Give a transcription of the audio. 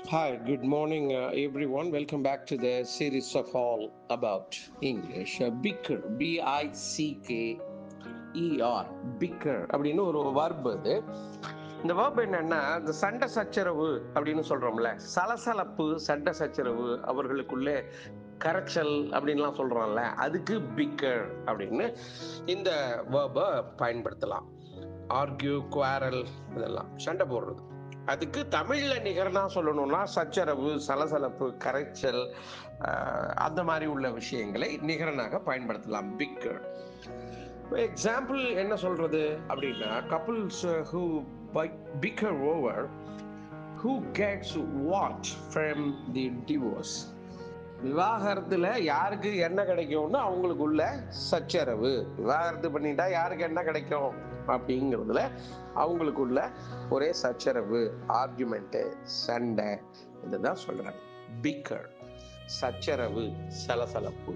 Hi, good morning, everyone. Welcome back to the series of all about English. Bicker, Bicker, bicker அப்படின்னு ஒரு verb அது. இந்த verb என்னன்னா, இந்த சண்டை சச்சரவு அப்படின்னு சொல்றோம்ல, சலசலப்பு, சண்டை சச்சரவு, அவர்களுக்குள்ளே கரைச்சல் அப்படின்லாம் சொல்றோம்ல, அதுக்கு bicker அப்படின்னு இந்த verb பயன்படுத்தலாம். ஆர்கியூ, குவாரல் இதெல்லாம் சண்டை போடுறது. அதுக்கு தமிழ்ல நிகர்னா சொல்லணும்னா சச்சரவு, சலசலப்பு, கரைச்சல், அந்த மாதிரி உள்ள விஷயங்களை நிகரனாக பயன்படுத்தலாம். பிக்கர் எக்ஸாம்பிள் என்ன சொல்றது அப்படின்னா, couples who bicker over who gets what from the divorce. விவாகரத்துல யாருக்கு என்ன கிடைக்கும்னு அவங்களுக்குள்ள சச்சரவு. விவாகரத்து பண்ணிட்டா யாருக்கு என்ன கிடைக்கும் அப்படிங்கிறதுல அவங்களுக்குள்ள ஒரே சச்சரவு, ஆர்குமெண்ட், சண்டை, இதுதான் சொல்றாங்க. பிக்கர், சச்சரவு, சலசலப்பு.